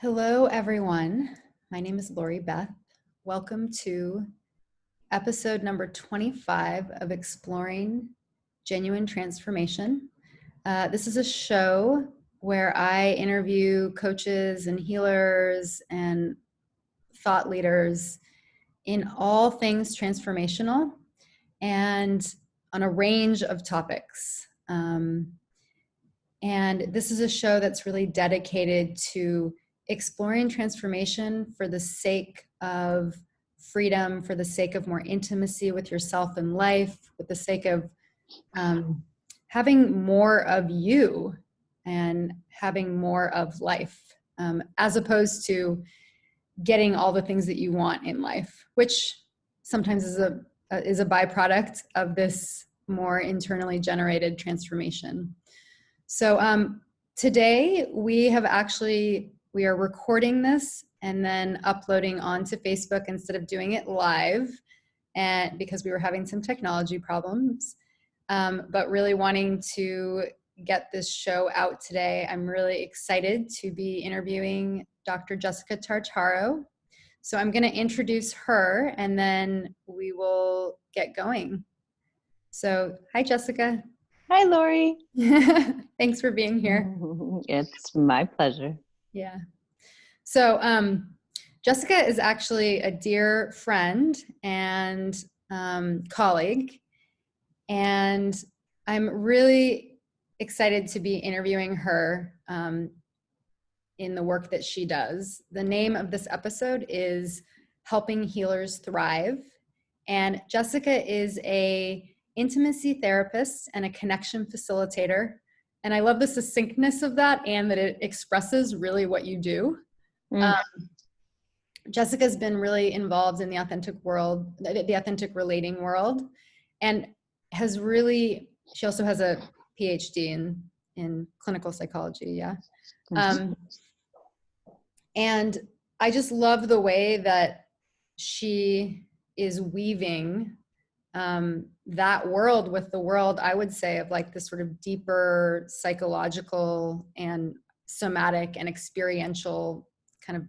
Hello, everyone. My name is Lori Beth. Welcome to episode number 25 of Exploring Genuine Transformation. This is a show where I interview coaches and healers and thought leaders in all things transformational and on a range of topics. And this is a show that's really dedicated to exploring transformation for the sake of freedom, for the sake of more intimacy with yourself and life, with the sake of having more of you and having more of life, as opposed to getting all the things that you want in life, which sometimes is a byproduct of this more internally generated transformation. So today we are recording this and then uploading onto Facebook instead of doing it live, and because we were having some technology problems, but really wanting to get this show out today. I'm really excited to be interviewing Dr. Jessica Tartaro. So I'm going to introduce her and then we will get going. So hi, Jessica. Hi, Lori. Thanks for being here. It's my pleasure. Yeah. So Jessica is actually a dear friend and colleague, and I'm really excited to be interviewing her in the work that she does. The name of this episode is Helping Healers Thrive, and Jessica is a intimacy therapist and a connection facilitator. And I love the succinctness of that and that it expresses really what you do. Jessica's been really involved in the authentic world, the authentic relating world, and she also has a PhD in clinical psychology. Yeah. And I just love the way that she is weaving that world with the world, I would say, of like this sort of deeper psychological and somatic and experiential kind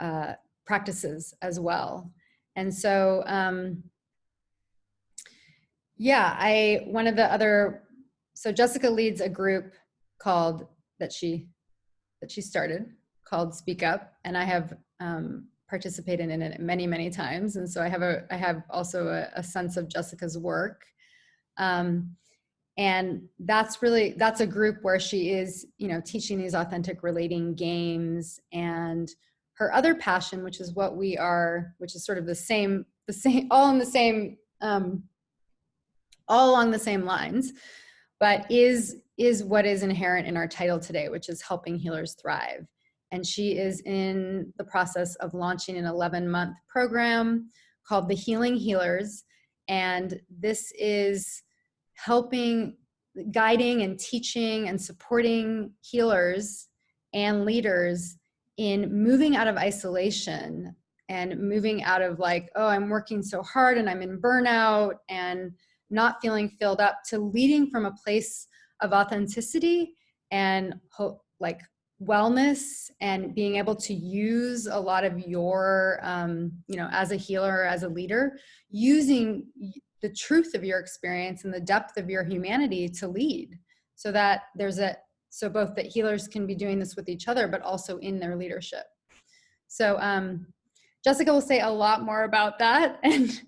of practices as well. And so, so Jessica leads a group that she started called Speak Up, and I have participated in it many, many times. And so I have also a sense of Jessica's work. And that's a group where she is, teaching these authentic relating games, and her other passion, which is sort of the same, all along the same lines, but is what is inherent in our title today, which is Helping Healers Thrive. And she is in the process of launching an 11-month program called The Healing Healers. And this is guiding and teaching and supporting healers and leaders in moving out of isolation and moving out of like, oh, I'm working so hard and I'm in burnout and not feeling filled up, to leading from a place of authenticity and like wellness, and being able to use a lot of your, as a healer or as a leader, using the truth of your experience and the depth of your humanity to lead, so that so both that healers can be doing this with each other, but also in their leadership. So Jessica will say a lot more about that and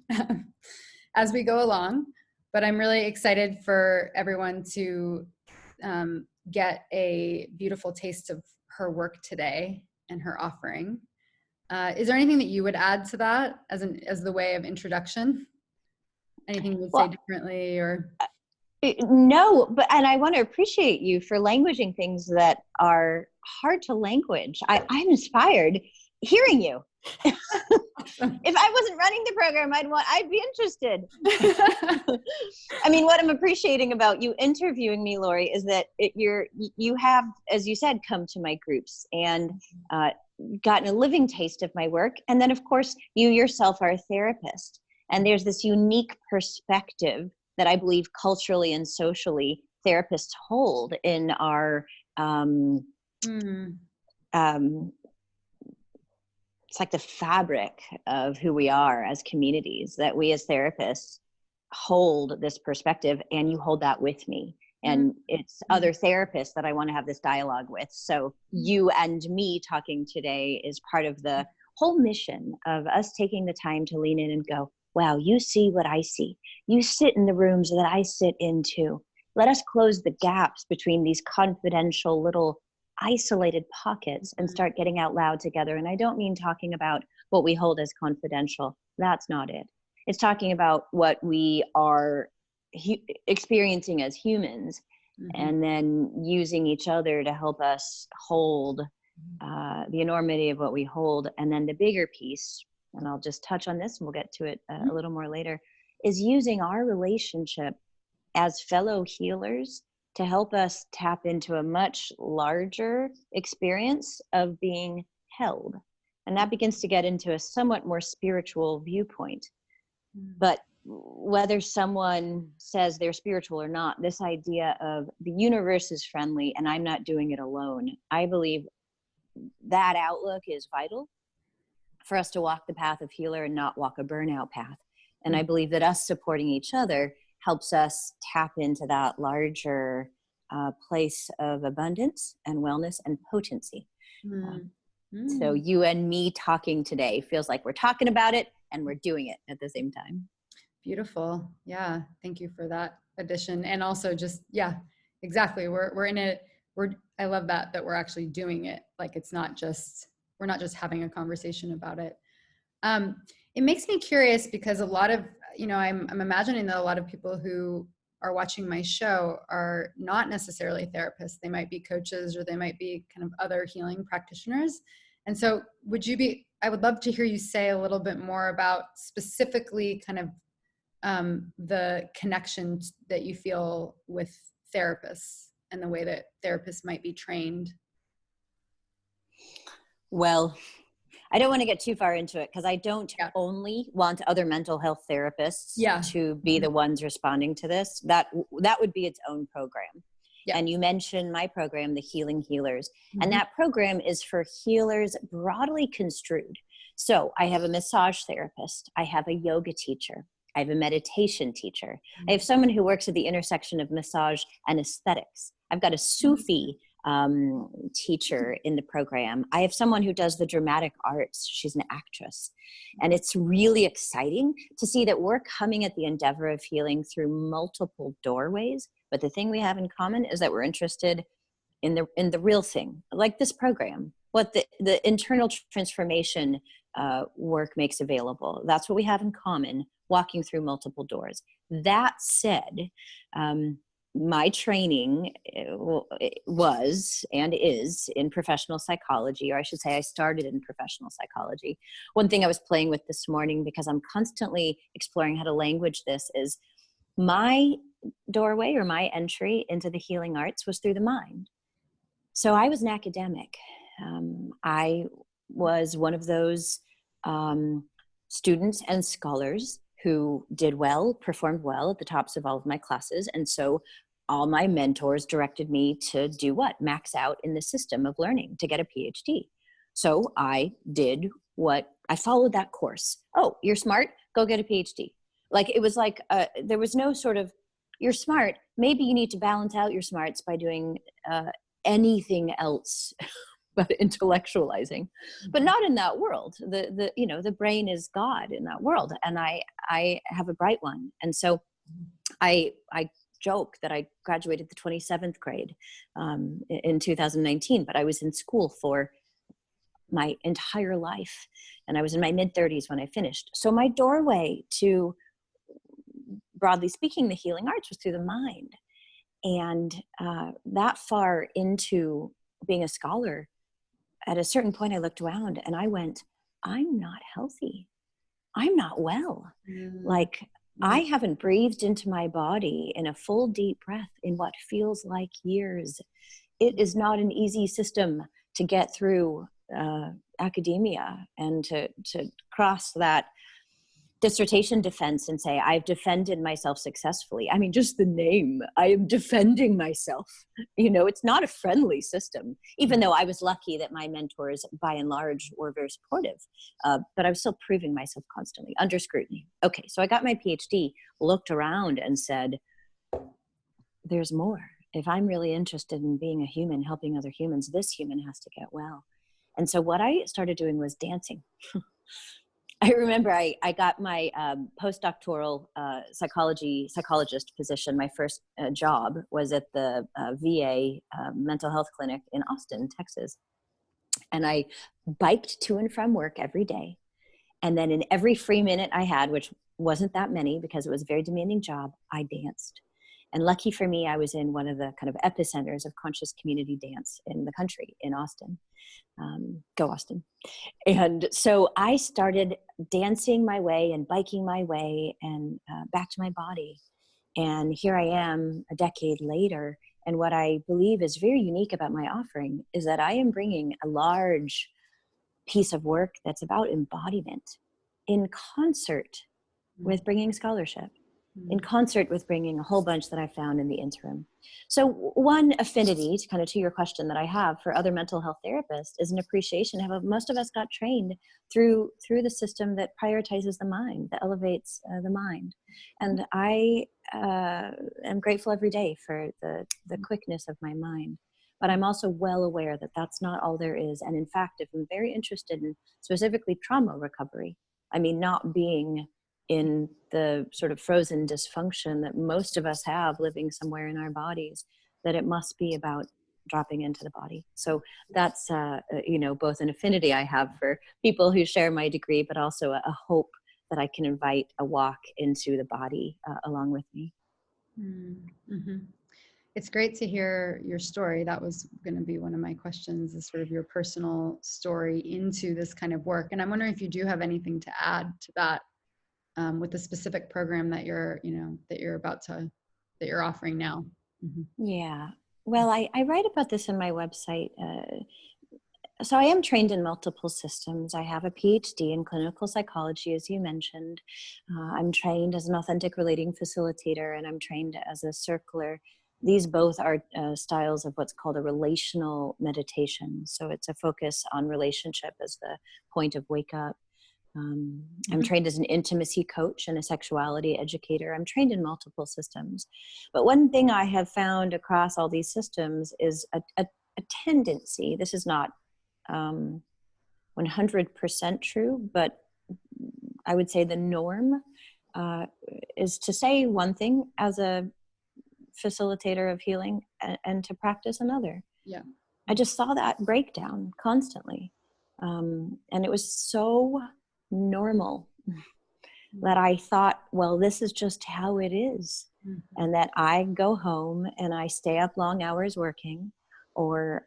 as we go along, but I'm really excited for everyone to get a beautiful taste of her work today and her offering. Is there anything that you would add to that as the way of introduction? Anything you would say differently or? No, and I want to appreciate you for languaging things that are hard to language. I'm inspired hearing you. Awesome. If I wasn't running the program, I'd be interested. I mean, what I'm appreciating about you interviewing me, Lori, is that you have, as you said, come to my groups and gotten a living taste of my work. And then, of course, you yourself are a therapist. And there's this unique perspective that I believe culturally and socially therapists hold in our it's like the fabric of who we are as communities, that we as therapists hold this perspective, and you hold that with me. And it's other therapists that I want to have this dialogue with. So you and me talking today is part of the whole mission of us taking the time to lean in and go, wow, you see what I see. You sit in the rooms that I sit into. Let us close the gaps between these confidential little isolated pockets and start getting out loud together. And I don't mean talking about what we hold as confidential. That's not it. It's talking about what we are experiencing as humans, and then using each other to help us hold the enormity of what we hold. And then the bigger piece, and I'll just touch on this and we'll get to it a little more later, is using our relationship as fellow healers to help us tap into a much larger experience of being held. And that begins to get into a somewhat more spiritual viewpoint. But whether someone says they're spiritual or not, this idea of the universe is friendly and I'm not doing it alone, I believe that outlook is vital for us to walk the path of healer and not walk a burnout path. And I believe that us supporting each other helps us tap into that larger place of abundance and wellness and potency. So you and me talking today feels like we're talking about it and we're doing it at the same time. Beautiful. Yeah. Thank you for that addition. And also just, yeah, exactly. We're in it. I love that we're actually doing it. Like it's not just, we're not just having a conversation about it. It makes me curious because a lot of, I'm imagining that a lot of people who are watching my show are not necessarily therapists. They might be coaches or they might be kind of other healing practitioners. And so I would love to hear you say a little bit more about specifically kind of the connection that you feel with therapists and the way that therapists might be trained. Well, I don't want to get too far into it because I don't only want other mental health therapists to be the ones responding to this. That would be its own program. Yeah. And you mentioned my program, the Healing Healers. And that program is for healers broadly construed. So I have a massage therapist. I have a yoga teacher. I have a meditation teacher. I have someone who works at the intersection of massage and aesthetics. I've got a Sufi teacher in the program. I have someone who does the dramatic arts. She's an actress. And it's really exciting to see that we're coming at the endeavor of healing through multiple doorways. But the thing we have in common is that we're interested in the real thing, like this program, what the internal transformation work makes available. That's what we have in common, walking through multiple doors. That said, my training was and is in professional psychology, or I should say I started in professional psychology. One thing I was playing with this morning, because I'm constantly exploring how to language this, is my doorway or my entry into the healing arts was through the mind. So I was an academic. I was one of those students and scholars who did well, performed well at the tops of all of my classes. And so all my mentors directed me to do what? Max out in the system of learning to get a PhD. So I did I followed that course. Oh, you're smart, go get a PhD. Like it was like, there was no sort of, you're smart, maybe you need to balance out your smarts by doing anything else but intellectualizing, but not in that world. The brain is God in that world. And I have a bright one. And so I joke that I graduated the 27th grade in 2019, but I was in school for my entire life. And I was in my mid-30s when I finished. So my doorway to, broadly speaking, the healing arts was through the mind. And that far into being a scholar, at a certain point I looked around and I went, I'm not healthy. I'm not well. Like I haven't breathed into my body in a full deep breath in what feels like years. It is not an easy system to get through academia and to cross that dissertation defense and say, I've defended myself successfully. I mean, just the name, I am defending myself. You know, it's not a friendly system, even though I was lucky that my mentors, by and large, were very supportive. But I was still proving myself constantly under scrutiny. Okay, so I got my PhD, looked around and said, there's more. If I'm really interested in being a human, helping other humans, this human has to get well. And so what I started doing was dancing. I remember I got my postdoctoral psychologist position. My first job was at the VA mental health clinic in Austin, Texas. And I biked to and from work every day. And then in every free minute I had, which wasn't that many because it was a very demanding job, I danced. And lucky for me, I was in one of the kind of epicenters of conscious community dance in the country, in Austin. Go Austin. And so I started dancing my way and biking my way and back to my body. And here I am a decade later. And what I believe is very unique about my offering is that I am bringing a large piece of work that's about embodiment in concert with bringing scholarship, in concert with bringing a whole bunch that I found in the interim. So one affinity to kind of to your question that I have for other mental health therapists is an appreciation of how most of us got trained through the system that prioritizes the mind, that elevates the mind. And I am grateful every day for the quickness of my mind. But I'm also well aware that that's not all there is. And in fact, if I'm very interested in specifically trauma recovery, I mean, not being in the sort of frozen dysfunction that most of us have living somewhere in our bodies, that it must be about dropping into the body. So that's, both an affinity I have for people who share my degree, but also a hope that I can invite a walk into the body along with me. Mm-hmm. It's great to hear your story. That was going to be one of my questions, is sort of your personal story into this kind of work. And I'm wondering if you do have anything to add to that with the specific program that you're offering now. Mm-hmm. Yeah. Well, I write about this in my website. So I am trained in multiple systems. I have a PhD in clinical psychology, as you mentioned. I'm trained as an authentic relating facilitator, and I'm trained as a circler. These both are styles of what's called a relational meditation. So it's a focus on relationship as the point of wake up. I'm trained as an intimacy coach and a sexuality educator. I'm trained in multiple systems. But one thing I have found across all these systems is a tendency. This is not 100% true, but I would say the norm is to say one thing as a facilitator of healing and to practice another. Yeah. I just saw that breakdown constantly. And it was so normal that I thought, well, this is just how it is. Mm-hmm. And that I go home and I stay up long hours working, or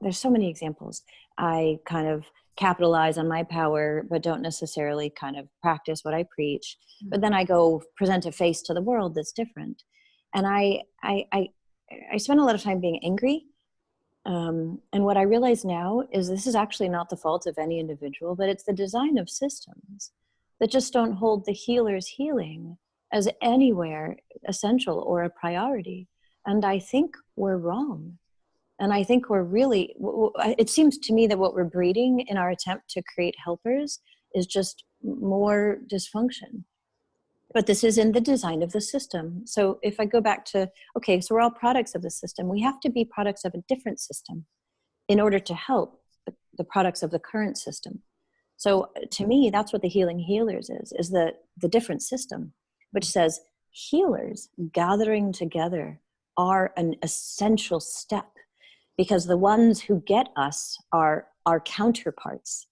there's so many examples. I kind of capitalize on my power, but don't necessarily kind of practice what I preach. Mm-hmm. But then I go present a face to the world that's different. And I spend a lot of time being angry. And what I realize now is this is actually not the fault of any individual, but it's the design of systems that just don't hold the healer's healing as anywhere essential or a priority. And I think we're wrong. And I think we're really, it seems to me that what we're breeding in our attempt to create helpers is just more dysfunction. But this is in the design of the system. So if I go back to, okay, so we're all products of the system. We have to be products of a different system in order to help the products of the current system. So to me, that's what the Healing Healers is the different system, which says healers gathering together are an essential step, because the ones who get us are our counterparts.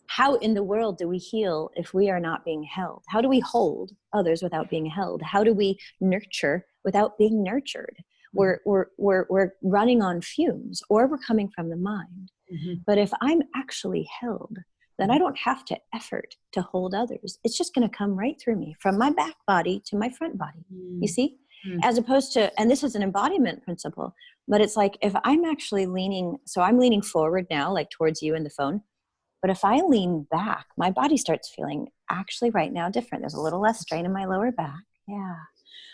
How in the world do we heal if we are not being held? How do we hold others without being held? How do we nurture without being nurtured? We're running on fumes, or we're coming from the mind. Mm-hmm. But if I'm actually held, then I don't have to effort to hold others. It's just going to come right through me, from my back body to my front body. Mm-hmm. You see? Mm-hmm. As opposed to, and this is an embodiment principle, but it's like if I'm actually leaning, so I'm leaning forward now, like towards you in the phone. But if I lean back, my body starts feeling actually right now different. There's a little less strain in my lower back. Yeah.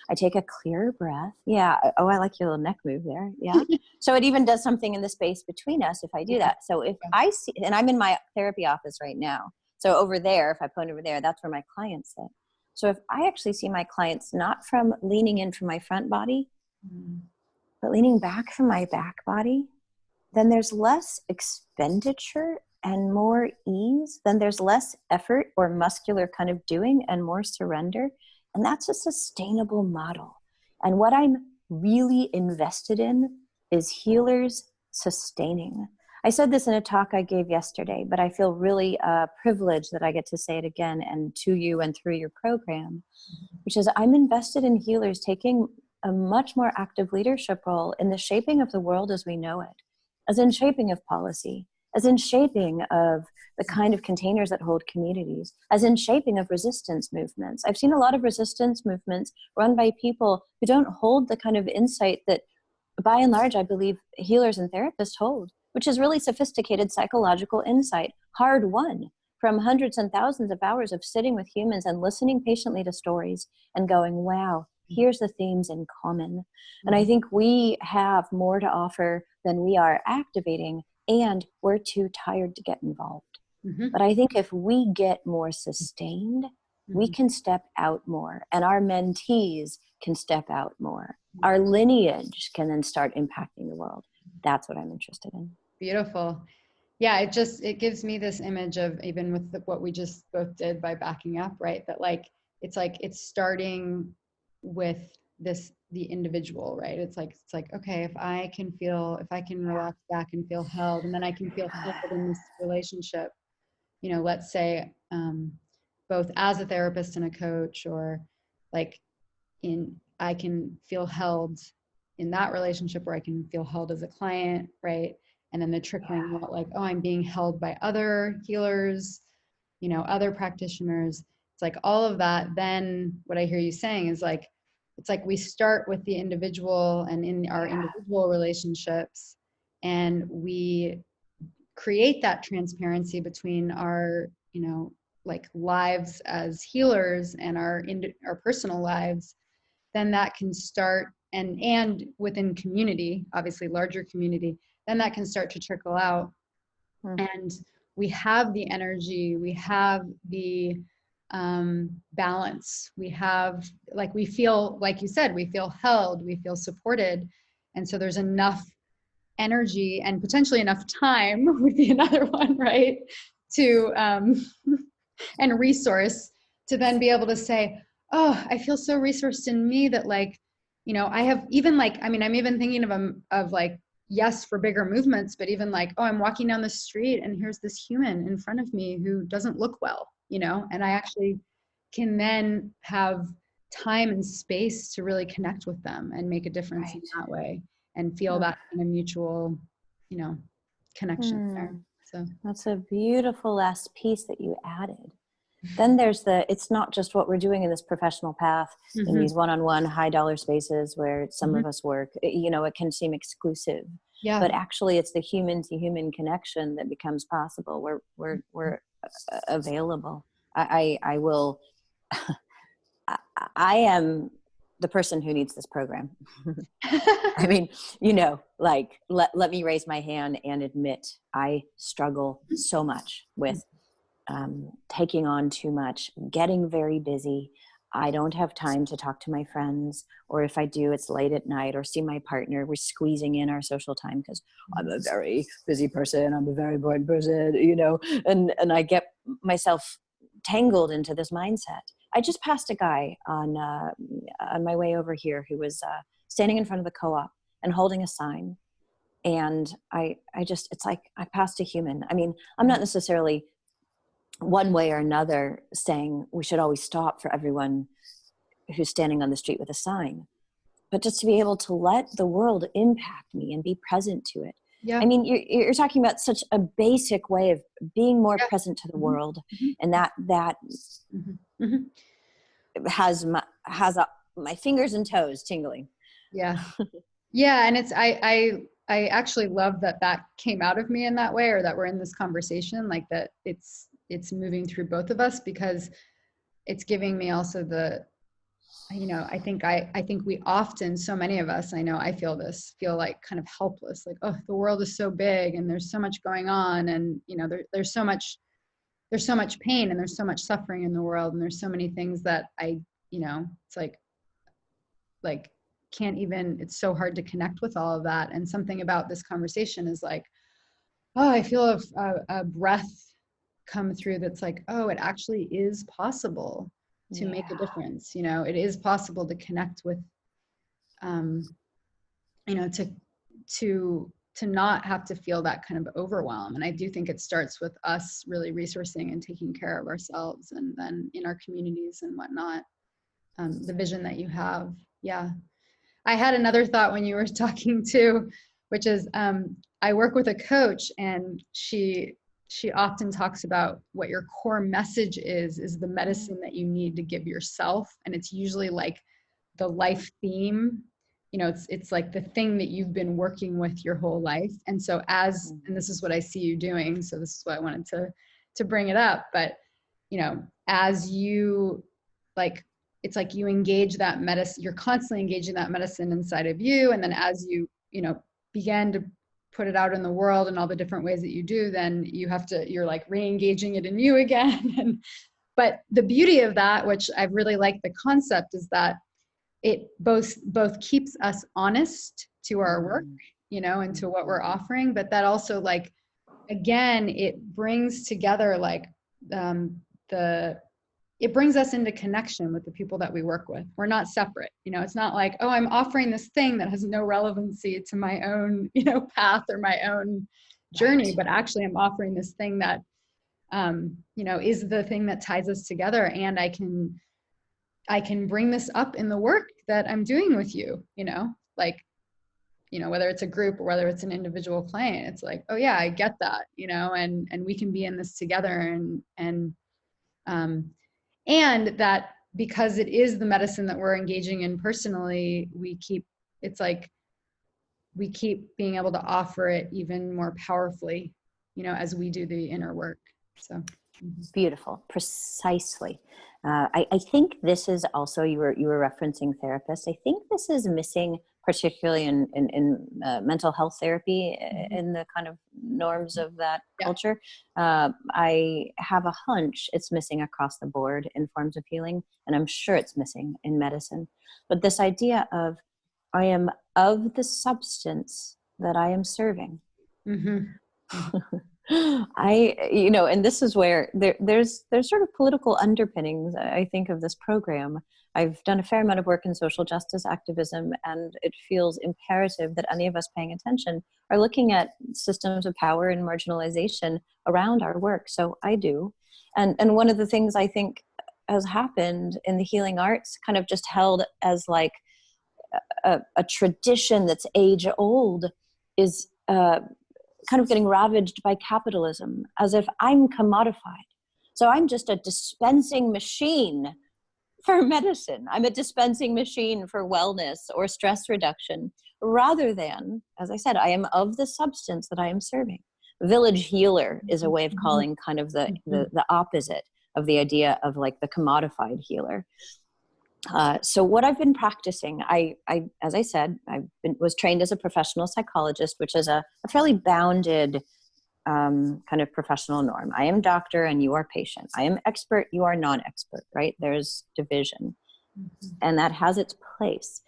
I take a clearer breath. Yeah. Oh, I like your little neck move there. Yeah. So it even does something in the space between us if I do that. So if I see, and I'm in my therapy office right now. So over there, if I point over there, that's where my clients sit. So if I actually see my clients not from leaning in from my front body, but leaning back from my back body, then there's less expenditure and more ease. Then there's less effort or muscular kind of doing and more surrender. And that's a sustainable model. And what I'm really invested in is healers sustaining. I said this in a talk I gave yesterday, but I feel really privileged that I get to say it again and to you and through your program, which is I'm invested in healers taking a much more active leadership role in the shaping of the world as we know it, as in shaping of policy, as in shaping of the kind of containers that hold communities, as in shaping of resistance movements. I've seen a lot of resistance movements run by people who don't hold the kind of insight that, by and large, I believe healers and therapists hold, which is really sophisticated psychological insight, hard won from hundreds and thousands of hours of sitting with humans and listening patiently to stories and going, wow, here's the themes in common. And I think we have more to offer than we are activating, and we're too tired to get involved. But I think if we get more sustained, we can step out more, and our mentees can step out more. Our lineage can then start impacting the world. That's what I'm interested in. Beautiful. Yeah, it gives me this image of, even with what we just both did by backing up, right? That it's starting with the individual, right? It's like, okay, if I can relax back and feel held, and then I can feel held in this relationship, let's say, both as a therapist and a coach, or I can feel held in that relationship, where I can feel held as a client, right? And then the trickling out, like, oh, I'm being held by other healers, other practitioners. It's like all of that. Then what I hear you saying is like, it's like we start with the individual and in our individual relationships, and we create that transparency between our, lives as healers and our personal lives. Then that can start, and within community, obviously larger community, then that can start to trickle out. And we have the energy, we have the balance, we have, we feel, like you said, we feel held, we feel supported. And so there's enough energy, and potentially enough time would be another one, right? To, and resource to then be able to say, oh, I feel so resourced in me that I have even I'm even thinking of yes, for bigger movements, but even oh, I'm walking down the street and here's this human in front of me who doesn't look well, and I actually can then have time and space to really connect with them and make a difference in that way, and feel that kind of mutual, connection there. So that's a beautiful last piece that you added. Then there's it's not just what we're doing in this professional path, in these one-on-one high dollar spaces where some of us work, it can seem exclusive, but actually it's the human to human connection that becomes possible. We're available. I will, I am the person who needs this program. I mean, let me raise my hand and admit I struggle so much with taking on too much, getting very busy. I don't have time to talk to my friends, or if I do, it's late at night, or see my partner. We're squeezing in our social time because I'm a very busy person. I'm a very important person, and I get myself tangled into this mindset. I just passed a guy on my way over here who was standing in front of the co-op and holding a sign. And it's like I passed a human. I mean, I'm not necessarily one way or another saying we should always stop for everyone who's standing on the street with a sign, but just to be able to let the world impact me and be present to it. Yeah. I mean, you're talking about such a basic way of being more present to the world, and that has my fingers and toes tingling. Yeah. Yeah. And it's, I I actually love that that came out of me in that way, or that we're in this conversation, like that it's moving through both of us, because it's giving me also the, you know, I think we often, so many of us, I know I feel this, feel like kind of helpless, like, oh, the world is so big and there's so much going on, and you know, there's so much pain and there's so much suffering in the world, and there's so many things that I, you know, it's like can't even, it's so hard to connect with all of that. And something about this conversation is like, oh, I feel a breath come through that's like, oh, it actually is possible to make a difference. You know, it is possible to connect with, you know, to not have to feel that kind of overwhelm. And I do think it starts with us really resourcing and taking care of ourselves, and then in our communities and whatnot. The vision that you have. Yeah. I had another thought when you were talking too, which is I work with a coach, and she often talks about what your core message is the medicine that you need to give yourself. And it's usually like the life theme, you know, it's like the thing that you've been working with your whole life. And so and this is what I see you doing, so this is why I wanted to bring it up. But you know, as you, like, it's like you engage that medicine, you're constantly engaging that medicine inside of you. And then as you know, begin to put it out in the world in all the different ways that you do, then you're like re-engaging it in you again. And, but the beauty of that, which I've really liked the concept, is that it both keeps us honest to our work, you know, and to what we're offering, but that also, like, again, it brings together like it brings us into connection with the people that we work with. We're not separate. You know, it's not like, oh, I'm offering this thing that has no relevancy to my own, you know, path or my own journey, but actually I'm offering this thing that, you know, is the thing that ties us together. And I can bring this up in the work that I'm doing with you, you know, like, you know, whether it's a group or whether it's an individual client, it's like, oh yeah, I get that, you know, and we can be in this together, and that because it is the medicine that we're engaging in personally, it's like we keep being able to offer it even more powerfully, you know, as we do the inner work. So beautiful, precisely. I think this is also, you were referencing therapists. I think this is missing, particularly in mental health therapy, in the kind of norms of that culture. I have a hunch it's missing across the board in forms of healing, and I'm sure it's missing in medicine. But this idea of, I am of the substance that I am serving. You know, and this is where there's sort of political underpinnings, I think, of this program. I've done a fair amount of work in social justice activism, and it feels imperative that any of us paying attention are looking at systems of power and marginalization around our work. So I do. And one of the things I think has happened in the healing arts, kind of just held as like a tradition that's age old, is kind of getting ravaged by capitalism, as if I'm commodified. So I'm just a dispensing machine for medicine. I'm a dispensing machine for wellness or stress reduction, rather than, as I said, I am of the substance that I am serving. Village healer is a way of calling kind of the opposite of the idea of like the commodified healer. So what I've been practicing, as I said, was trained as a professional psychologist, which is a fairly bounded kind of professional norm. I am doctor and you are patient. I am expert, you are non-expert, right? There's division, and that has its place.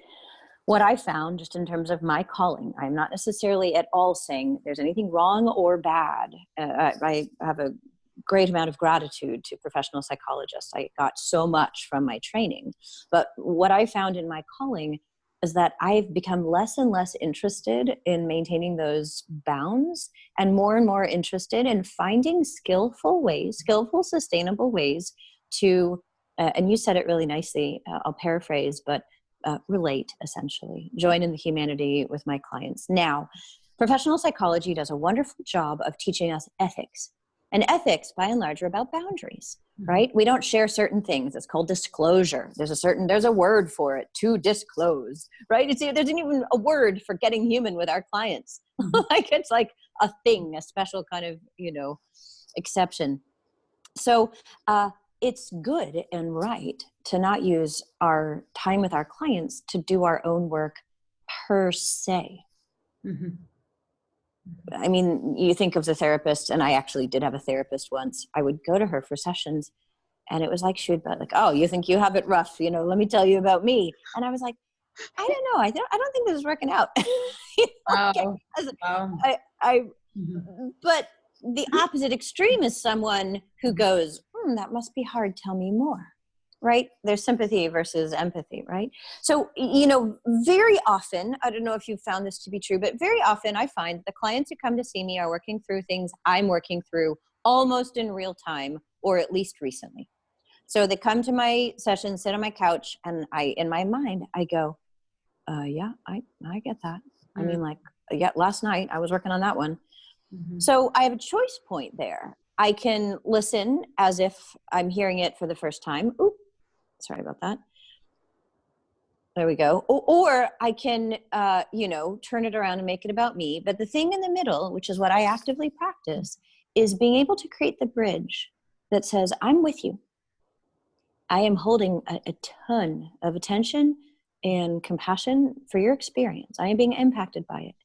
What I found, just in terms of my calling, I'm not necessarily at all saying there's anything wrong or bad. I have a great amount of gratitude to professional psychologists. I got so much from my training. But what I found in my calling is that I've become less and less interested in maintaining those bounds, and more interested in finding skillful, sustainable ways to, and you said it really nicely, I'll paraphrase, but relate, essentially, join in the humanity with my clients. Now, professional psychology does a wonderful job of teaching us ethics. And ethics, by and large, are about boundaries, right? We don't share certain things. It's called disclosure. There's a word for it, to disclose, right? There's even a word for getting human with our clients. Like it's like a thing, a special kind of, exception. So it's good and right to not use our time with our clients to do our own work per se. Mm-hmm. I mean, you think of the therapist, and I actually did have a therapist once. I would go to her for sessions, and it was like she would be like, "Oh, you think you have it rough? Let me tell you about me." And I was like, "I don't know. I don't think this is working out." Wow. Wow. I Mm-hmm. but the opposite extreme is someone who goes, "That must be hard. Tell me more." Right? There's sympathy versus empathy, right? So, very often, I don't know if you've found this to be true, but very often I find the clients who come to see me are working through things I'm working through almost in real time, or at least recently. So they come to my session, sit on my couch, and in my mind, I go, yeah, I get that. I mean, like, yeah, last night I was working on that one. Mm-hmm. So I have a choice point there. I can listen as if I'm hearing it for the first time. Ooh, sorry about that. There we go. Or I can, turn it around and make it about me. But the thing in the middle, which is what I actively practice, is being able to create the bridge that says, I'm with you. I am holding a ton of attention and compassion for your experience. I am being impacted by it.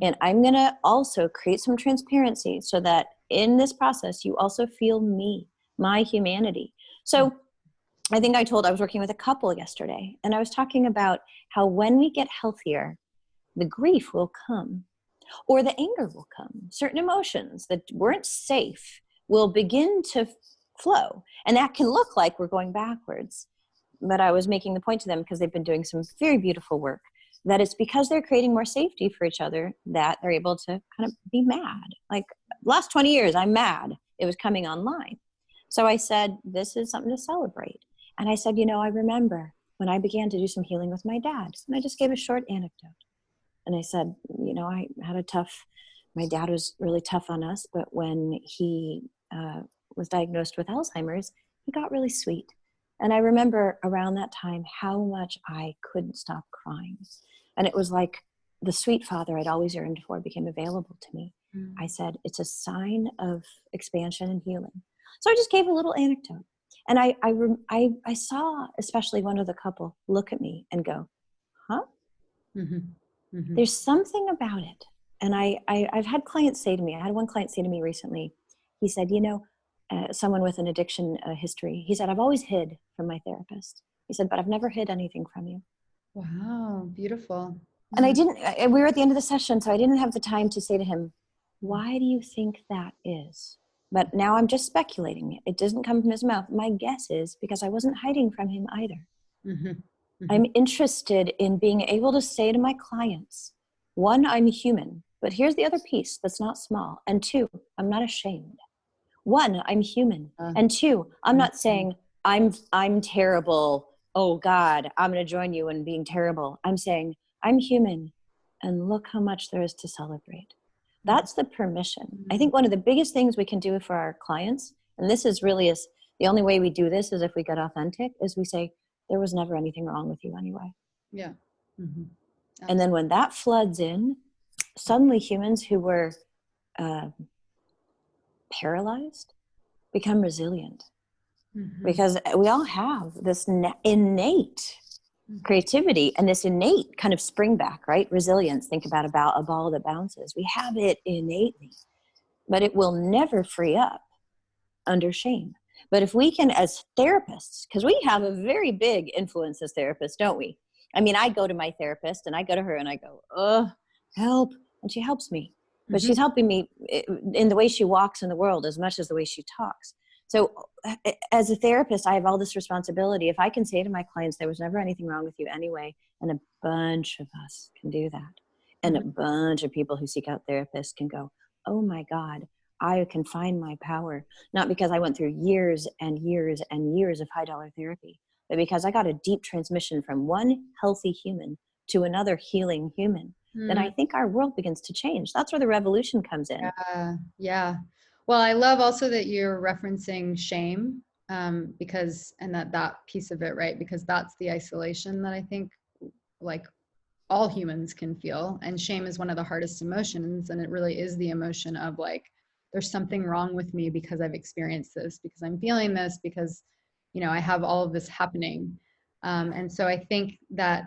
And I'm going to also create some transparency so that in this process, you also feel me, my humanity. So I think I was working with a couple yesterday, and I was talking about how when we get healthier, the grief will come, or the anger will come. Certain emotions that weren't safe will begin to flow. And that can look like we're going backwards. But I was making the point to them, because they've been doing some very beautiful work, that it's because they're creating more safety for each other that they're able to kind of be mad. Like, last 20 years, I'm mad. It was coming online. So I said, this is something to celebrate. And I said, I remember when I began to do some healing with my dad. And I just gave a short anecdote. And I said, I had my dad was really tough on us, but when he was diagnosed with Alzheimer's, he got really sweet. And I remember around that time how much I couldn't stop crying. And it was like the sweet father I'd always yearned for became available to me. I said, it's a sign of expansion and healing. So I just gave a little anecdote. And I saw especially one of the couple look at me and go, huh? Mm-hmm. Mm-hmm. There's something about it. And I've had clients say to me, I had one client say to me recently, he said, someone with an addiction history, he said, I've always hid from my therapist. He said, but I've never hid anything from you. Wow, beautiful. And we were at the end of the session, so I didn't have the time to say to him, why do you think that is? But now I'm just speculating. It doesn't come from his mouth. My guess is because I wasn't hiding from him either. Mm-hmm. Mm-hmm. I'm interested in being able to say to my clients, one, I'm human, but here's the other piece that's not small. And two, I'm not ashamed. One, I'm human. And two, I'm not saying I'm terrible. Oh God, I'm going to join you in being terrible. I'm saying I'm human, and look how much there is to celebrate. That's the permission. I think one of the biggest things we can do for our clients, and this is the only way we do this is if we get authentic, is we say, there was never anything wrong with you anyway. Yeah. Mm-hmm. And then when that floods in, suddenly humans who were paralyzed become resilient. Mm-hmm. Because we all have this innate creativity and this innate kind of spring back, right? Resilience. Think about a ball that bounces. We have it innately, but it will never free up under shame. But if we can, as therapists, because we have a very big influence as therapists, don't we? I mean, I go to my therapist and I go to her and I go, oh, help. And she helps me. But she's helping me in the way she walks in the world as much as the way she talks. So as a therapist, I have all this responsibility. If I can say to my clients, there was never anything wrong with you anyway, and a bunch of us can do that. And a bunch of people who seek out therapists can go, oh my God, I can find my power. Not because I went through years and years and years of high-dollar therapy, but because I got a deep transmission from one healthy human to another healing human. Then I think our world begins to change. That's where the revolution comes in. Yeah. Well, I love also that you're referencing shame, because, and that piece of it, right? Because that's the isolation that I think like all humans can feel. And shame is one of the hardest emotions. And it really is the emotion of like, there's something wrong with me because I've experienced this, because I'm feeling this, because, you know, I have all of this happening. And so I think that,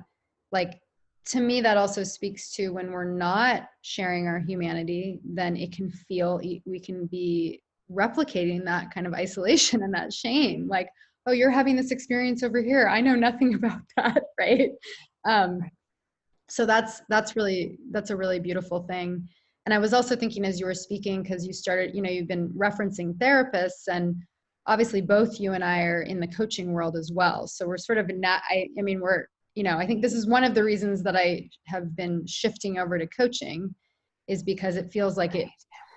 like, to me, that also speaks to when we're not sharing our humanity, then it can feel, we can be replicating that kind of isolation and that shame. Like, oh, you're having this experience over here. I know nothing about that, right? So that's a really beautiful thing. And I was also thinking as you were speaking, because you started, you know, you've been referencing therapists, and obviously both you and I are in the coaching world as well. So we're sort of I mean, we're, you know, I think this is one of the reasons that I have been shifting over to coaching, is because it feels like it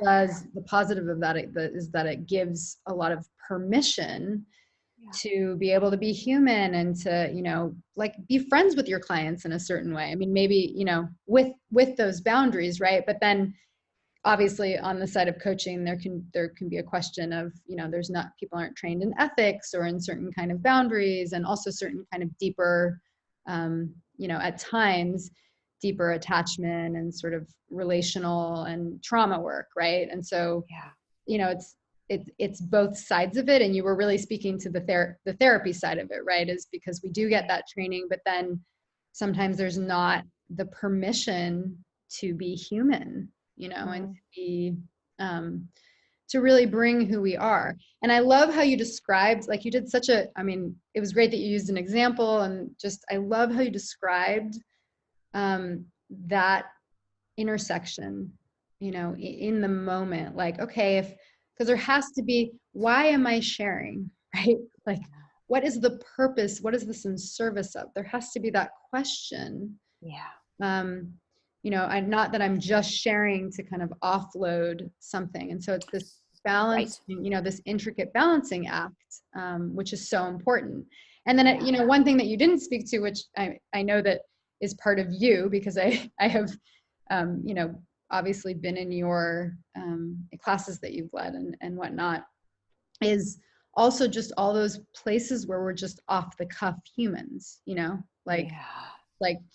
does, the positive of that is that it gives a lot of permission to be able to be human and to, you know, like be friends with your clients in a certain way. I mean, maybe, you know, with those boundaries, right? But then obviously on the side of coaching, there can be a question of, you know, there's not, people aren't trained in ethics or in certain kind of boundaries, and also certain kind of deeper, you know, at times deeper attachment and sort of relational and trauma work, right? And so, you know, it's both sides of it. And you were really speaking to the therapy side of it, right? Is because we do get that training, but then sometimes there's not the permission to be human, you know, and to be, to really bring who we are. And I love how you described, like you did such a, I mean, it was great that you used an example, and just, I love how you described that intersection, you know, in the moment, like, okay, if, because there has to be, why am I sharing, right? Like, what is the purpose? What is this in service of? There has to be that question. You know, I'm not that I'm just sharing to kind of offload something. And so it's this balance, you know, this intricate balancing act, which is so important. And then, you know, one thing that you didn't speak to, which I know that is part of you, because I have, you know, obviously been in your classes that you've led and whatnot, is also just all those places where we're just off the cuff humans, you know, like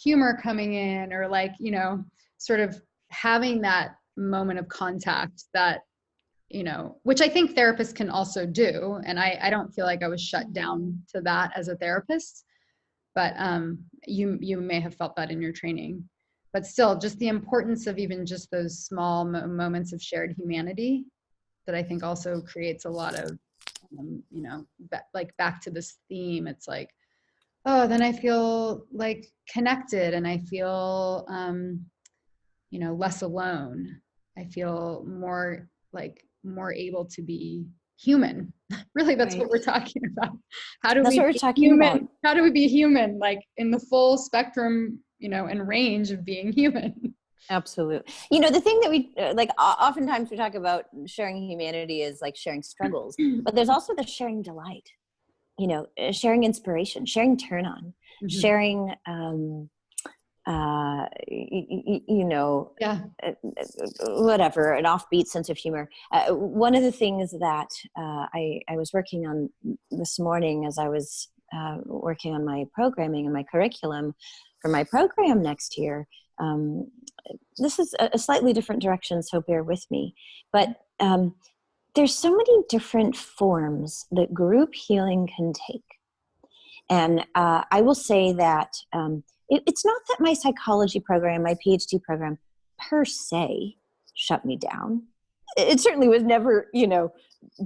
humor coming in, or like, you know, sort of having that moment of contact that, you know, which I think therapists can also do. And I don't feel like I was shut down to that as a therapist, but you may have felt that in your training. But still, just the importance of even just those small moments of shared humanity, that I think also creates a lot of, you know, like back to this theme, it's like, oh, then I feel like connected, and I feel, you know, less alone. I feel more able to be human. Really, that's what we're talking about. How do That's we what we're be talking human? about. How do we be human, like in the full spectrum, you know, and range of being human? Absolutely. You know, the thing that we like, oftentimes we talk about sharing humanity is like sharing struggles, but there's also the sharing delight, you know, sharing inspiration, sharing turn on, sharing, you know, whatever, an offbeat sense of humor. One of the things that I was working on this morning as I was working on my programming and my curriculum for my program next year, this is a slightly different direction, so bear with me. But there's so many different forms that group healing can take. And I will say that it's not that my psychology program, my PhD program per se shut me down. It certainly was never, you know,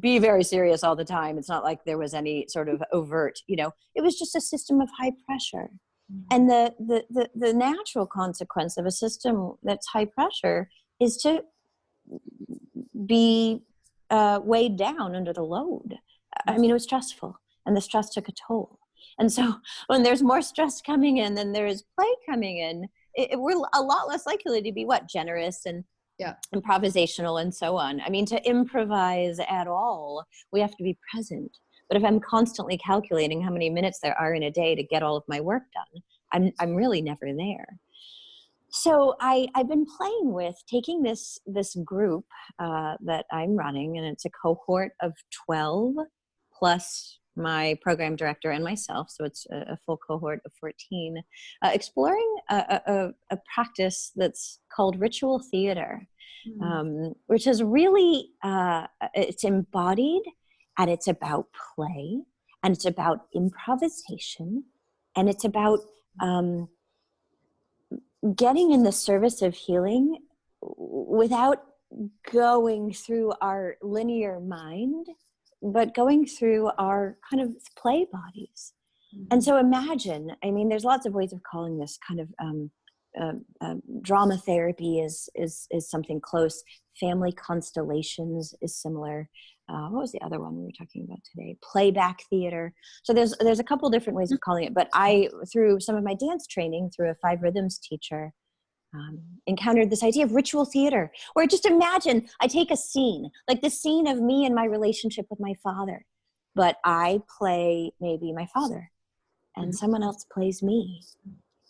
be very serious all the time. It's not like there was any sort of overt, you know, it was just a system of high pressure. And the natural consequence of a system that's high pressure is to be weighed down under the load. I mean, it was stressful, and the stress took a toll. And so when there's more stress coming in than there is play coming in, we're a lot less likely to be generous and improvisational and so on. I mean, to improvise at all, we have to be present. But if I'm constantly calculating how many minutes there are in a day to get all of my work done, I'm really never there. So I've been playing with taking this group that I'm running, and it's a cohort of 12 plus my program director and myself, so it's a full cohort of 14, exploring a practice that's called ritual theater, which is really, it's embodied, and it's about play, and it's about improvisation, and it's about getting in the service of healing without going through our linear mind, but going through our kind of play bodies. And so imagine, I mean, there's lots of ways of calling this kind of drama therapy is something close. Family constellations is similar. What was the other one we were talking about today? Playback theater. So there's a couple different ways of calling it, but I, through some of my dance training, through a 5 rhythms teacher, encountered this idea of ritual theater, where just imagine I take a scene, like the scene of me and my relationship with my father, but I play maybe my father, and someone else plays me.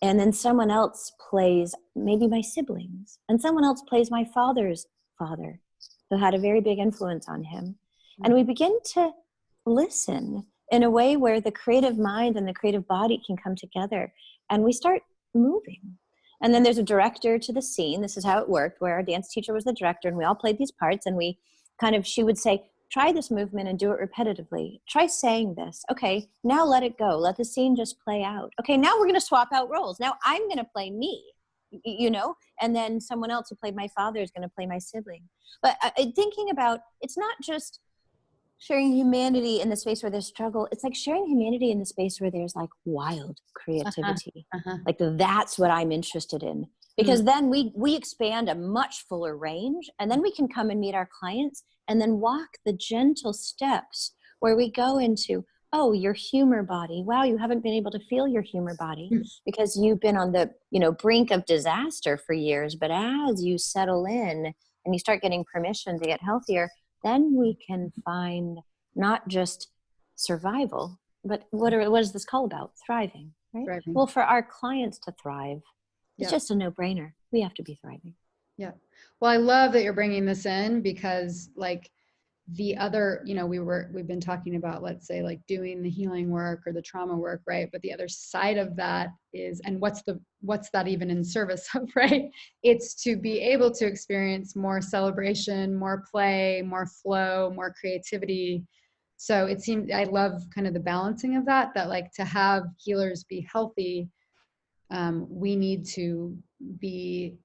And then someone else plays maybe my siblings, and someone else plays my father's father, who had a very big influence on him. And we begin to listen in a way where the creative mind and the creative body can come together, and we start moving. And then there's a director to the scene. This is how it worked, where our dance teacher was the director, and we all played these parts, and we kind of, she would say, try this movement and do it repetitively. Try saying this. Okay, now let it go. Let the scene just play out. Okay, now we're going to swap out roles. Now I'm going to play me, you know, and then someone else who played my father is going to play my sibling. But thinking about, it's not just sharing humanity in the space where there's struggle. It's like sharing humanity in the space where there's like wild creativity. Like that's what I'm interested in. Because then we expand a much fuller range, and then we can come and meet our clients and then walk the gentle steps where we go into, oh, your humor body. Wow, you haven't been able to feel your humor body because you've been on the, you know, brink of disaster for years. But as you settle in and you start getting permission to get healthier, then we can find not just survival, but what is this call about? Thriving, right? Thriving. Well, for our clients to thrive, it's just a no-brainer. We have to be thriving. Yeah. Well, I love that you're bringing this in, because like the other, you know, we've been talking about, let's say, like doing the healing work or the trauma work, right? But the other side of that is, and what's that even in service of, right? It's to be able to experience more celebration, more play, more flow, more creativity. So it seems, I love kind of the balancing of that like to have healers be healthy, we need to be,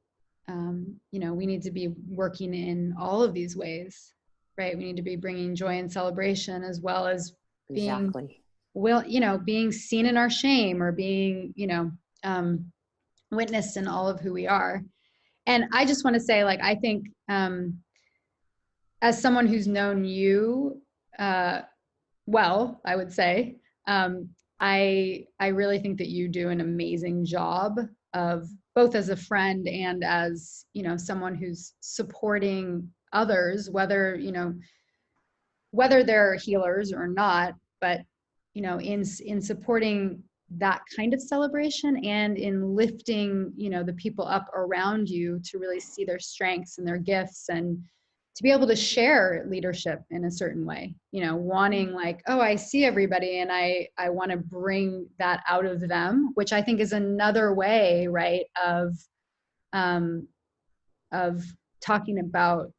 you know, we need to be working in all of these ways, right? We need to be bringing joy and celebration, as well as being, well, you know, being seen in our shame, or being, you know, witnessed in all of who we are. And I just want to say, like, I think, as someone who's known you, well, I would say, I really think that you do an amazing job of, both as a friend and as, you know, someone who's supporting others, whether, you know, whether they're healers or not, but, you know, in supporting that kind of celebration, and in lifting, you know, the people up around you to really see their strengths and their gifts, and to be able to share leadership in a certain way, you know, wanting, like, oh, I see everybody, and I want to bring that out of them, which I think is another way, right, of talking about,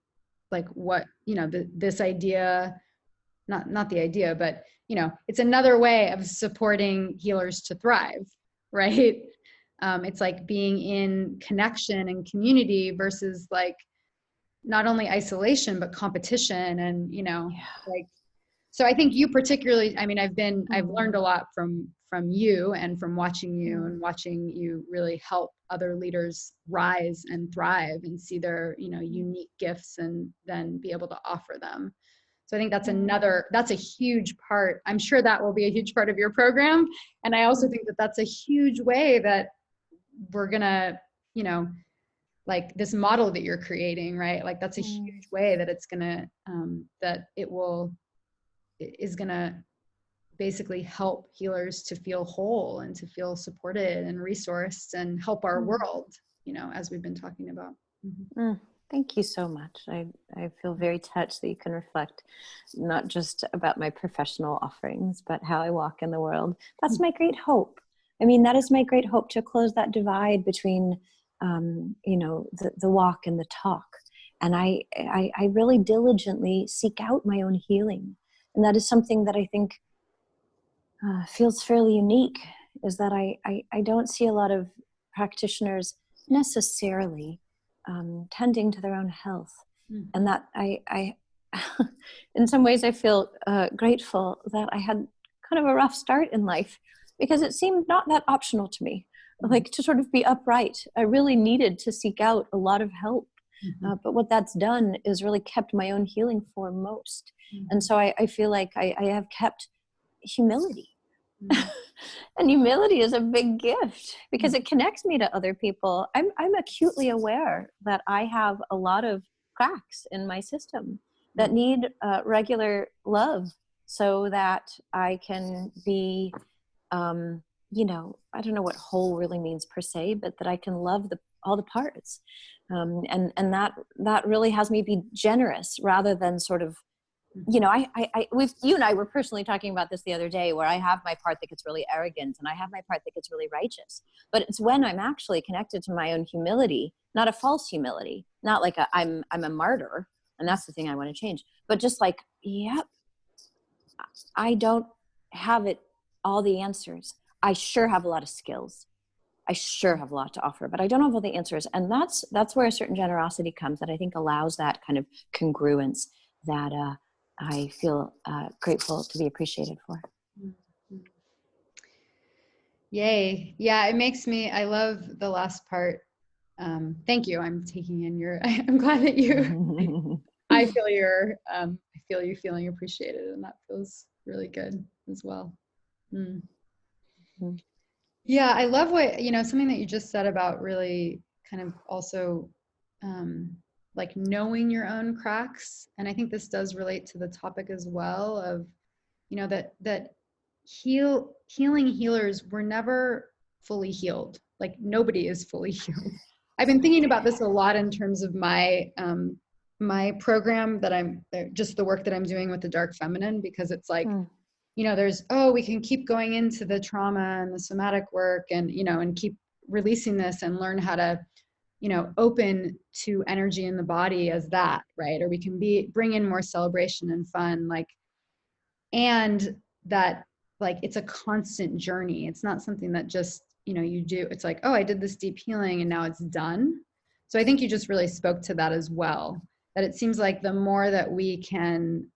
like, what, you know, this idea, not the idea, but, you know, it's another way of supporting healers to thrive, right? It's like being in connection and community versus, like, not only isolation, but competition. And, you know, like, so I think you particularly, I mean, I've learned a lot from you, and from watching you, and watching you really help other leaders rise and thrive and see their, you know, unique gifts, and then be able to offer them. So I think that's a huge part. I'm sure that will be a huge part of your program. And I also think that that's a huge way that we're gonna, you know, like this model that you're creating, right? Like that's a huge way that it's gonna, that it is gonna basically help healers to feel whole, and to feel supported and resourced, and help our world, you know, as we've been talking about. Thank you so much. I feel very touched that you can reflect not just about my professional offerings, but how I walk in the world. That's my great hope. I mean, that is my great hope, to close that divide between, the walk and the talk. And I really diligently seek out my own healing. And that is something that I think feels fairly unique, is that I don't see a lot of practitioners necessarily tending to their own health. Mm-hmm. And that I in some ways I feel grateful that I had kind of a rough start in life, because it seemed not that optional to me, like to sort of be upright. I really needed to seek out a lot of help. Mm-hmm. But what that's done is really kept my own healing foremost. Mm-hmm. And so I feel like I have kept humility. Mm-hmm. And humility is a big gift, because it connects me to other people. I'm acutely aware that I have a lot of cracks in my system that need regular love, so that I can be, I don't know what whole really means per se, but that I can love all the parts. And that really has me be generous, rather than sort of, you and I were personally talking about this the other day, where I have my part that gets really arrogant, and I have my part that gets really righteous. But it's when I'm actually connected to my own humility, not a false humility, not like I'm a martyr, and that's the thing I want to change. But just like, yep, I don't have all the answers. I sure have a lot of skills. I sure have a lot to offer, but I don't have all the answers. And that's where a certain generosity comes, that I think allows that kind of congruence that I feel grateful to be appreciated for. Yay. Yeah, it makes me, I love the last part. Thank you. I'm taking in I'm glad that I feel you feeling appreciated, and that feels really good as well. Mm. Mm. Yeah, I love something that you just said about really kind of also like knowing your own cracks. And I think this does relate to the topic as well of, that healing healers were never fully healed. Like nobody is fully healed. I've been thinking about this a lot in terms of my program that just the work that I'm doing with the dark feminine, because it's like, we can keep going into the trauma and the somatic work, and keep releasing this and learn how to, open to energy in the body as that, right? Or we can bring in more celebration and fun, and that, it's a constant journey. It's not something that just, you do. It's like, oh, I did this deep healing and now it's done. So I think you just really spoke to that as well, that it seems like the more that we can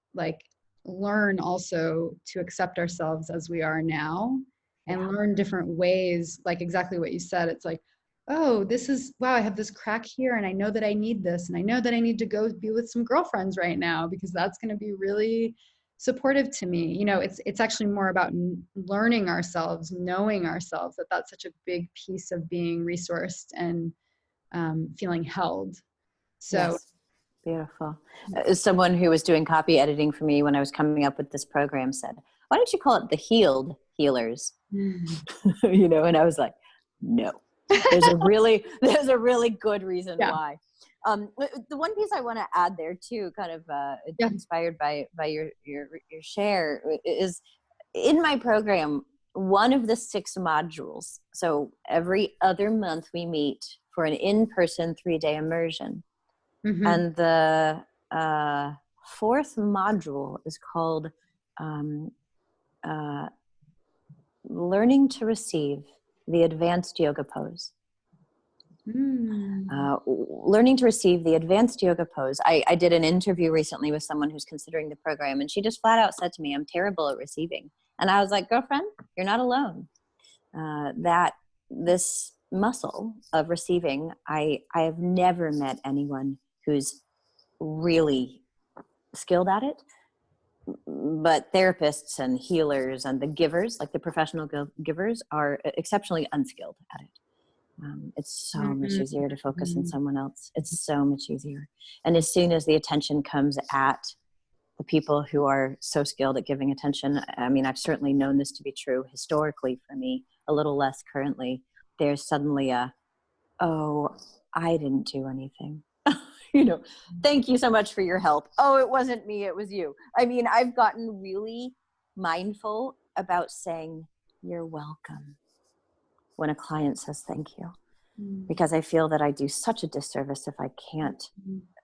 learn also to accept ourselves as we are now, and learn different ways, like exactly what you said. It's like, oh, wow, I have this crack here, and I know that I need this, and I know that I need to go be with some girlfriends right now, because that's going to be really supportive to me. It's actually more about learning ourselves, knowing ourselves, that's such a big piece of being resourced and feeling held. So Yes. Beautiful. Someone who was doing copy editing for me when I was coming up with this program said, "Why don't you call it the healed healers?" And I was like, no, there's a really good reason why. The one piece I want to add there too, kind of inspired by your share, is in my program, one of the 6 modules. So every other month we meet for an in-person 3-day immersion. Mm-hmm. And the 4th module is called Learning to Receive the Advanced Yoga Pose. Learning to receive the advanced yoga pose. I did an interview recently with someone who's considering the program, and she just flat out said to me, "I'm terrible at receiving." And I was like, "Girlfriend, you're not alone." That this muscle of receiving, I have never met anyone who's really skilled at it, but therapists and healers and the givers, like the professional givers, are exceptionally unskilled at it. It's so much easier to focus on someone else. It's so much easier. And as soon as the attention comes at the people who are so skilled at giving attention, I mean, I've certainly known this to be true historically for me, a little less currently. There's suddenly oh, I didn't do anything. thank you so much for your help. Oh, it wasn't me, it was you. I mean, I've gotten really mindful about saying, you're welcome, when a client says thank you, because I feel that I do such a disservice if I can't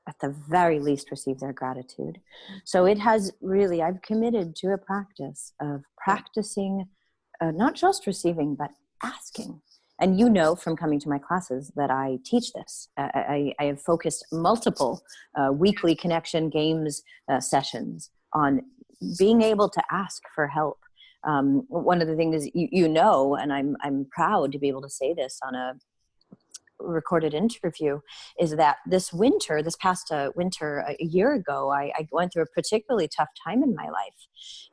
at the very least receive their gratitude. So it has really, I've committed to a practice of practicing, not just receiving, but asking. And from coming to my classes that I teach this. I have focused multiple weekly connection games sessions on being able to ask for help. One of the things and I'm proud to be able to say this on a recorded interview, is that this past winter, a year ago, I went through a particularly tough time in my life.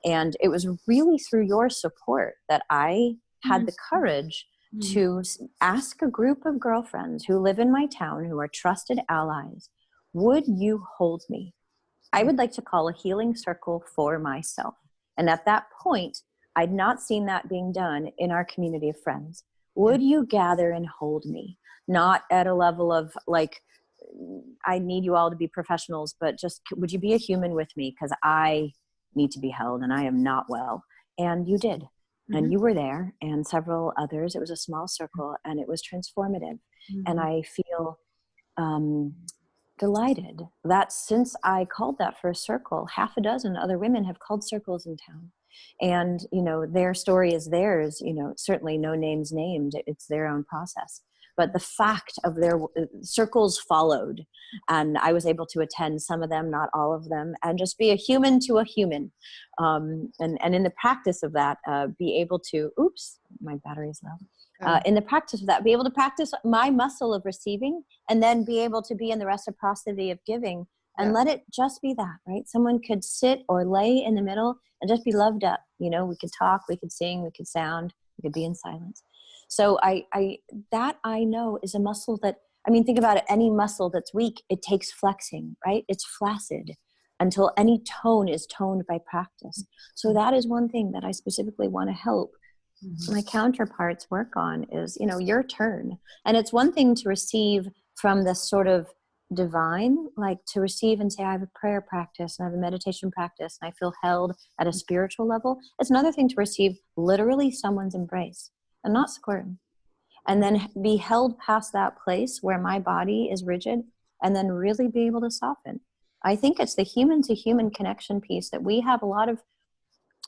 And it was really through your support that I had the courage to ask a group of girlfriends who live in my town, who are trusted allies, would you hold me? I would like to call a healing circle for myself. And at that point, I'd not seen that being done in our community of friends. Would you gather and hold me? Not at a level of like, I need you all to be professionals, but just, would you be a human with me? Because I need to be held and I am not well. And you did. And you were there, and several others. It was a small circle, and it was transformative. And I feel delighted that since I called that for a circle, half a dozen other women have called circles in town. And, their story is theirs, certainly no names named, it's their own process. But the fact of their circles followed, and I was able to attend some of them, not all of them, and just be a human to a human. And in the practice of that, be able to, oops, my battery's low. In the practice of that, be able to practice my muscle of receiving, and then be able to be in the reciprocity of giving, and let it just be that, right? Someone could sit or lay in the middle and just be loved up. We could talk, we could sing, we could sound, we could be in silence. So I know is a muscle that, think about it, any muscle that's weak, it takes flexing, right? It's flaccid until any tone is toned by practice. So that is one thing that I specifically want to help my counterparts work on is, your turn. And it's one thing to receive from this sort of divine, like to receive and say, I have a prayer practice and I have a meditation practice and I feel held at a spiritual level. It's another thing to receive literally someone's embrace and not squirm. And then be held past that place where my body is rigid, and then really be able to soften. I think it's the human to human connection piece that we have a lot of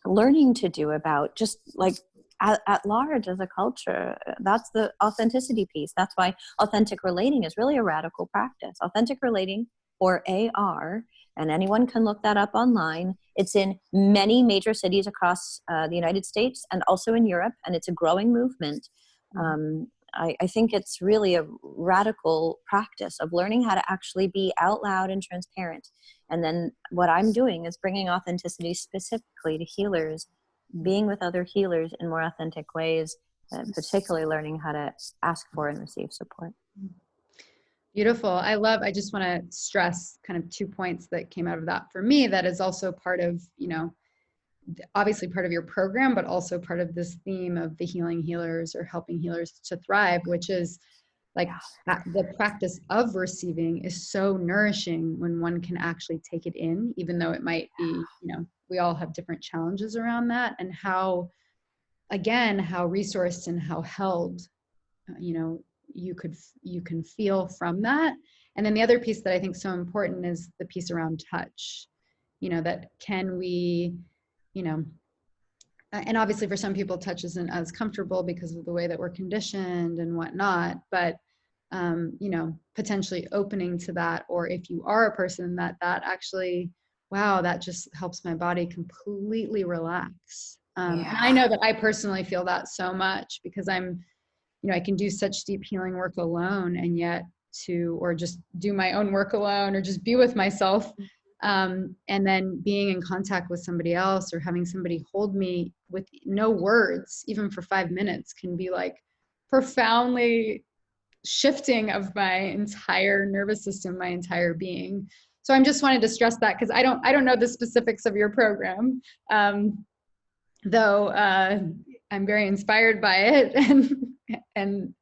learning to do about, just like at large as a culture. That's the authenticity piece. That's why authentic relating is really a radical practice. Authentic relating, or AR, and anyone can look that up online. It's in many major cities across the United States and also in Europe, and it's a growing movement. I think it's really a radical practice of learning how to actually be out loud and transparent. And then what I'm doing is bringing authenticity specifically to healers, being with other healers in more authentic ways, particularly learning how to ask for and receive support. Beautiful. I just want to stress kind of 2 points that came out of that for me, that is also part of, obviously part of your program, but also part of this theme of the healing healers or helping healers to thrive, which is like the practice of receiving is so nourishing when one can actually take it in, even though it might be, we all have different challenges around that, and how resourced and how held, you can feel from that. And then the other piece that I think is so important is the piece around touch, that can we, and obviously for some people touch isn't as comfortable because of the way that we're conditioned and whatnot, but potentially opening to that, or if you are a person that actually, wow, that just helps my body completely relax. And I know that I personally feel that so much because I can do such deep healing work alone, and yet or just do my own work alone, or just be with myself. And then being in contact with somebody else, or having somebody hold me with no words, even for 5 minutes, can be like profoundly shifting of my entire nervous system, my entire being. So I'm just wanted to stress that, because I don't know the specifics of your program, though I'm very inspired by it, and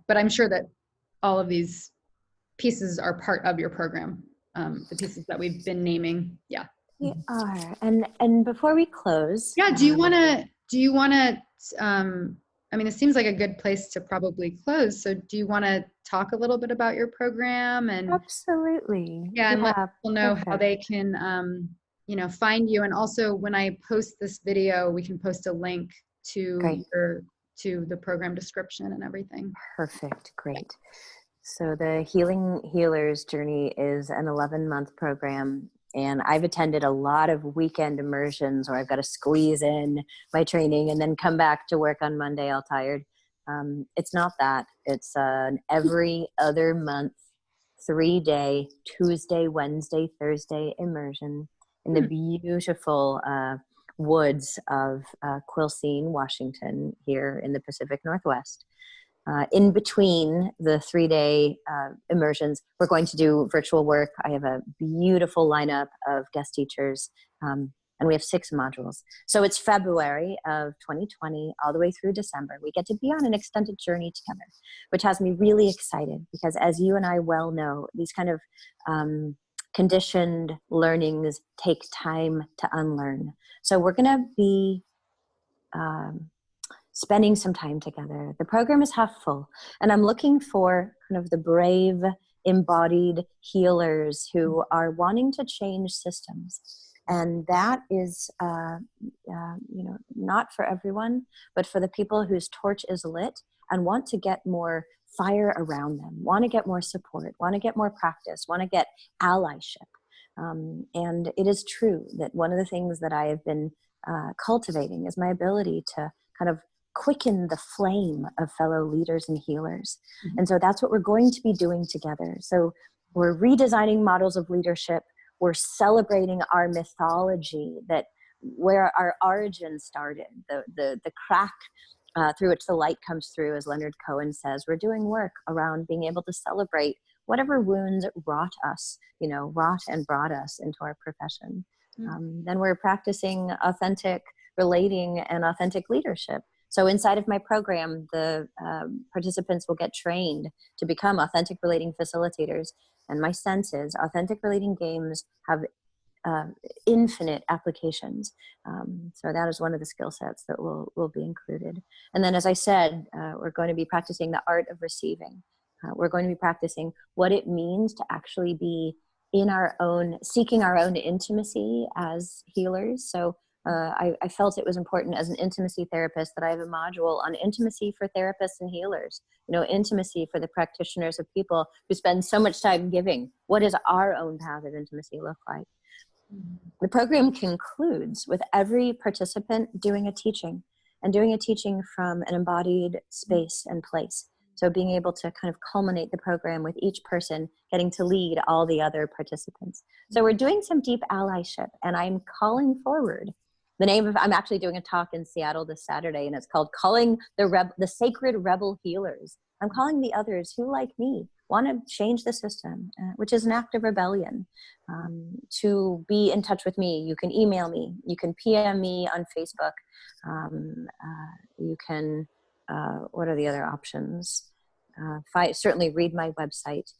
but I'm sure that all of these pieces are part of your program, the pieces that we've been naming. Yeah. We are. And before we close, Yeah. Do you want to, I mean, it seems like a good place to probably close. So do you want to talk a little bit about your program and absolutely. yeah, and let Yeah, people know how perfect. they can, find you. And also when I post this video, we can post a link to Great. to the program description and everything. Perfect. Great. So the Healing Healers Journey is an 11-month program, and I've attended a lot of weekend immersions where I've got to squeeze in my training and then come back to work on Monday all tired. It's not that. It's an every other month, 3-day, Tuesday, Wednesday, Thursday immersion in the beautiful woods of Quilcene, Washington, here in the Pacific Northwest. In between the 3-day immersions, we're going to do virtual work. I have a beautiful lineup of guest teachers, and we have 6 modules. So it's February of 2020 all the way through December. We get to be on an extended journey together, which has me really excited because, as you and I well know, these kind of conditioned learnings take time to unlearn. So we're going to be spending some time together. The program is half full, and I'm looking for kind of the brave, embodied healers who are wanting to change systems. And that is, not for everyone, but for the people whose torch is lit and want to get more fire around them, want to get more support, want to get more practice, want to get allyship. And it is true that one of the things that I have been cultivating is my ability to kind of quicken the flame of fellow leaders and healers. Mm-hmm. And so that's what we're going to be doing together. So we're redesigning models of leadership. We're celebrating our mythology, that where our origin started, the crack through which the light comes through, as Leonard Cohen says. We're doing work around being able to celebrate whatever wounds wrought us, wrought and brought us into our profession. Then we're practicing authentic relating and authentic leadership. So inside of my program, the participants will get trained to become authentic relating facilitators. And my sense is authentic relating games have infinite applications. So that is one of the skill sets that will be included. And then, as I said, we're going to be practicing the art of receiving. We're going to be practicing what it means to actually be seeking our own intimacy as healers. So I felt it was important as an intimacy therapist that I have a module on intimacy for therapists and healers, intimacy for the practitioners of people who spend so much time giving. What does our own path of intimacy look like? The program concludes with every participant doing a teaching, and doing a teaching from an embodied space and place. So being able to kind of culminate the program with each person getting to lead all the other participants. So we're doing some deep allyship, and I'm calling forward I'm actually doing a talk in Seattle this Saturday, and it's called Calling the Sacred Rebel Healers. I'm calling the others who, like me, want to change the system, which is an act of rebellion, to be in touch with me. You can email me. You can PM me on Facebook. You can, what are the other options? Certainly read my website.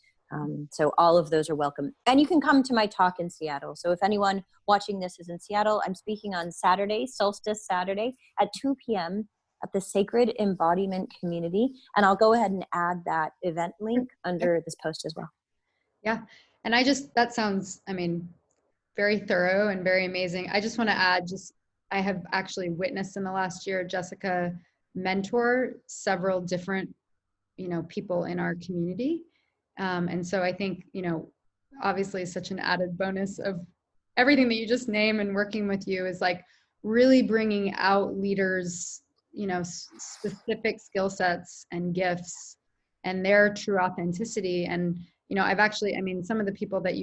So all of those are welcome. And you can come to my talk in Seattle. So if anyone watching this is in Seattle, I'm speaking on Saturday, Solstice Saturday at 2 p.m. at the Sacred Embodiment Community. And I'll go ahead and add that event link under this post as well. Yeah. And that sounds, very thorough and very amazing. I just want to add, I have actually witnessed in the last year, Jessica mentor several different, people in our community. And so I think, obviously such an added bonus of everything that you just named and working with you is like really bringing out leaders, specific skill sets and gifts and their true authenticity. And, I've actually, some of the people that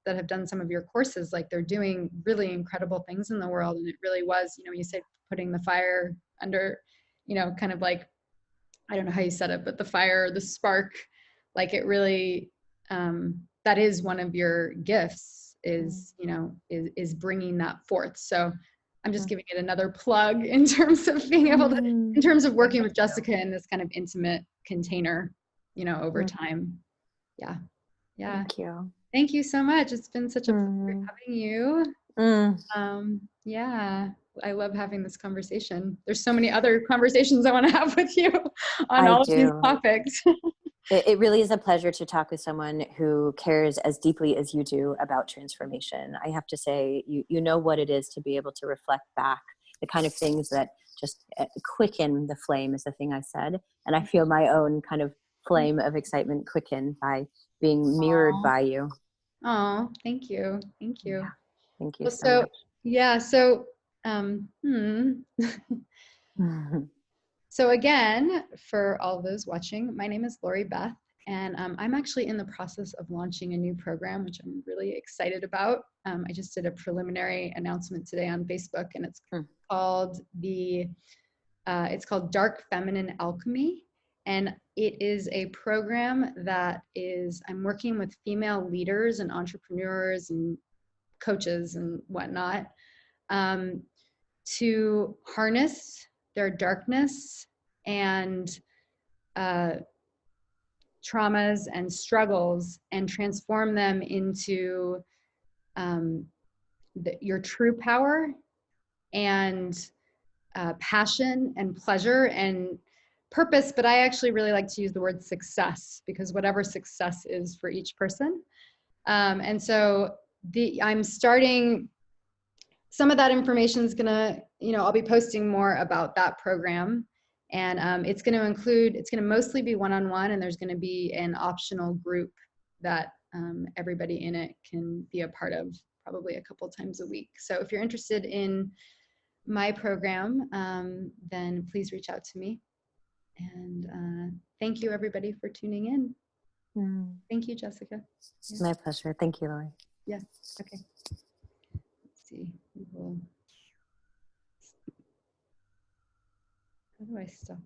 that have done some of your courses, like they're doing really incredible things in the world. And it really was, you said putting the fire under, kind of like, I don't know how you said it, but the fire, the spark, like it really, that is one of your gifts is bringing that forth. So I'm just giving it another plug in terms of being able to, in terms of working with Jessica in this kind of intimate container, over time. Yeah. Yeah. Thank you. Thank you so much. It's been such a pleasure having you. Yeah, I love having this conversation. There's so many other conversations I want to have with you on all of these topics. It really is a pleasure to talk with someone who cares as deeply as you do about transformation. I have to say, you know what it is to be able to reflect back the kind of things that just quicken the flame, is the thing I said. And I feel my own kind of flame of excitement quicken by being mirrored by you. Oh, thank you. Thank you. Yeah, thank you Well, so much. Yeah, so, So again, for all those watching, my name is Lori Beth, and I'm actually in the process of launching a new program, which I'm really excited about. I just did a preliminary announcement today on Facebook, and it's called it's called Dark Feminine Alchemy. And it is a program that I'm working with female leaders and entrepreneurs and coaches and whatnot to harness their darkness and traumas and struggles and transform them into your true power and passion and pleasure and purpose. But I actually really like to use the word success, because whatever success is for each person. And so I'm starting, some of that information is gonna, I'll be posting more about that program. And it's going to mostly be one-on-one, and there's going to be an optional group that everybody in it can be a part of, probably a couple times a week. So if you're interested in my program, then please reach out to me. And thank you, everybody, for tuning in. Thank you, Jessica. My pleasure. Thank you, Lori. Yeah. Okay. Let's see. How do I stop?